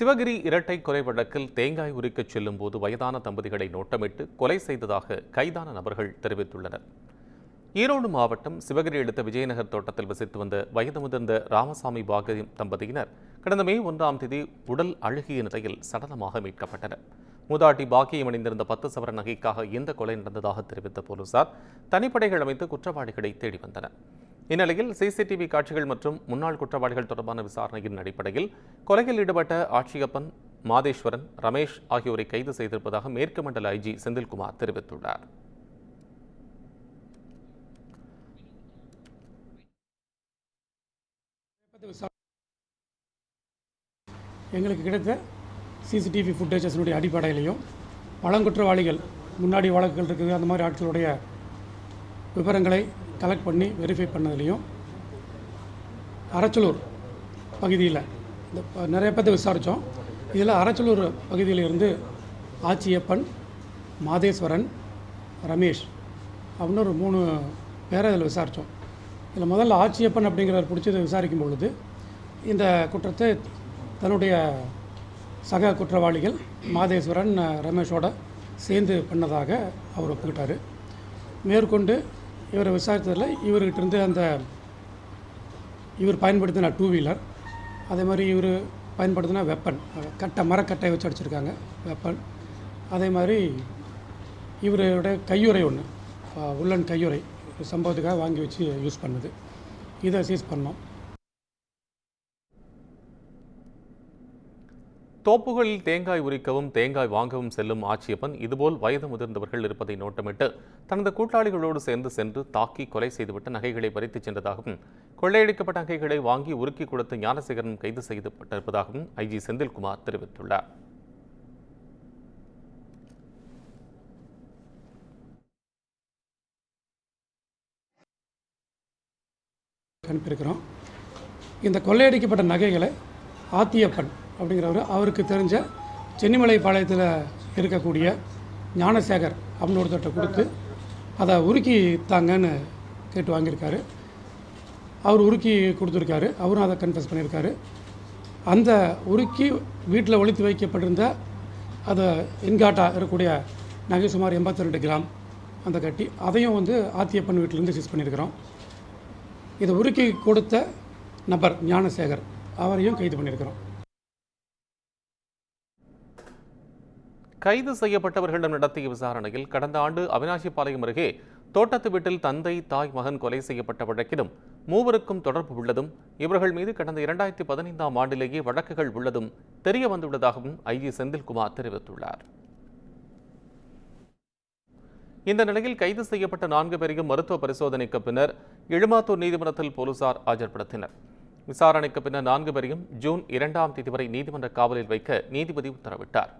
சிவகிரி இரட்டை கொலை வழக்கில் தேங்காய் உரிக்கச் செல்லும் போது வயதான தம்பதிகளை நோட்டமிட்டு கொலை செய்ததாக கைதான நபர்கள் தெரிவித்துள்ளனர். ஈரோடு மாவட்டம் சிவகிரி அடுத்த விஜயநகர் தோட்டத்தில் வசித்து வந்த வயது முதிர்ந்த ராமசாமி பாகதி தம்பதியினர் கடந்த மே 1ஆம் தேதி உடல் அழுகிய நிலையில் சடலமாக மீட்கப்பட்டனர். மூதாட்டி பாக்கியம் அணிந்திருந்த 10 சவரன் நகைக்காக இந்த கொலை நடந்ததாக தெரிவித்த போலீசார் தனிப்படைகள் அமைத்து குற்றவாளிகளை தேடி வந்தனர். இந்நிலையில் சிசிடிவி காட்சிகள் மற்றும் முன்னாள் குற்றவாளிகள் தொடர்பான விசாரணையின் அடிப்படையில் கொலையில் ஈடுபட்ட ஆட்சியப்பன், மாதேஸ்வரன், ரமேஷ் ஆகியோரை கைது செய்திருப்பதாக மேற்கு மண்டல ஐஜி செந்தில்குமார் தெரிவித்துள்ளார். எங்களுக்கு கிடைத்த சிசிடிவி ஃபுட்டேஜஸினுடைய அடிப்படையிலையும் பழங்குற்றவாளிகள் முன்னாடி வழக்குகள் இருக்குது அந்த மாதிரி ஆட்களுடைய விவரங்களை கலெக்ட் பண்ணி வெரிஃபை பண்ணதுலேயும் அரச்சலூர் பகுதியில் நிறைய பேர்த்த விசாரித்தோம். இதில் அரச்சலூர் பகுதியில் இருந்து ஆச்சியப்பன், மாதேஸ்வரன், ரமேஷ் அப்படின்னு ஒரு 3 பேரை இதில் விசாரித்தோம். இதில் முதல்ல ஆச்சியப்பன் அப்படிங்கிறவர் பிடிச்சதை விசாரிக்கும் பொழுது இந்த குற்றத்தை தன்னுடைய சக குற்றவாளிகள் மாதேஸ்வரன், ரமேஷோட சேர்ந்து பண்ணதாக அவர் ஒப்புக்கிட்டார். மேற்கொண்டு இவரை விசாரித்ததில் இவர்கிட்டருந்து இவர் பயன்படுத்தின 2 வீலர், அதே மாதிரி இவர் பயன்படுத்தின வெப்பன், மரக்கட்டை வச்சு அடிச்சிருக்காங்க வெப்பன், அதே மாதிரி இவருடைய கையுறை ஒன்று, உள்ளன் கையுறை சம்பவத்துக்காக வாங்கி வச்சு யூஸ் பண்ணுது, இதை சீஸ் பண்ணோம். தோப்புகளில் தேங்காய் உரிக்கவும் தேங்காய் வாங்கவும் செல்லும் ஆட்சியப்பன் இதுபோல் வயது முதிர்ந்தவர்கள் இருப்பதை நோட்டமிட்டு தனது கூட்டாளிகளோடு சென்று தாக்கி கொலை செய்துவிட்டு நகைகளை பறித்துச் சென்றதாகவும் கொள்ளையடிக்கப்பட்ட நகைகளை வாங்கி உருக்கி கொடுத்த ஞானசேகரன் கைது செய்யப்பட்டிருப்பதாகவும் ஐஜி செந்தில்குமார் தெரிவித்துள்ளார். அனுப்பியிருக்கிறோம். இந்த கொள்ளையடிக்கப்பட்ட நகைகளை ஆத்தியப்பன் அப்படிங்கிறவர் அவருக்கு தெரிஞ்ச சென்னிமலை பாளையத்தில் இருக்கக்கூடிய ஞானசேகர் அப்படின்னு ஒருத்தர்கிட்ட கொடுத்து அதை உருக்கி தாங்கன்னு கேட்டு வாங்கியிருக்காரு. அவர் உருக்கி கொடுத்துருக்காரு, அவரும் அதை கன்ஃபஸ் பண்ணியிருக்காரு. அந்த உருக்கி வீட்டில் ஒளித்து வைக்கப்பட்டிருந்த அதை இன்காட்டா இருக்கக்கூடிய நகை சுமார் 82 கிராம் அந்த கட்டி, அதையும் ஆத்தியப்பன் வீட்டிலேருந்து சீஸ் பண்ணியிருக்கிறோம். இதை உருக்கி கொடுத்த நபர் ஞானசேகர், அவரையும் கைது பண்ணியிருக்கிறோம். கைது செய்யப்பட்டவர்களிடம் நடத்திய விசாரணையில் கடந்த ஆண்டு அவினாசிபாளையம் அருகே தோட்டத்து வீட்டில் தந்தை, தாய், மகன் கொலை செய்யப்பட்ட வழக்கிலும் 3 தொடர்பு உள்ளதும் இவர்கள் மீது கடந்த 2015ஆம் ஆண்டிலேயே வழக்குகள் உள்ளதும் தெரிய வந்துள்ளதாகவும் ஐஜி செந்தில்குமார் தெரிவித்துள்ளார். இந்த நிலையில் கைது செய்யப்பட்ட 4 பேரையும் மருத்துவ பரிசோதனைக்கு பின்னர் எழுமாத்தூர் நீதிமன்றத்தில் போலீசார் ஆஜர்படுத்தினர். விசாரணைக்கு பின்னர் 4 பேரையும் ஜூன் 2ஆம் தேதி வரை நீதிமன்ற காவலில் வைக்க நீதிபதி உத்தரவிட்டார்.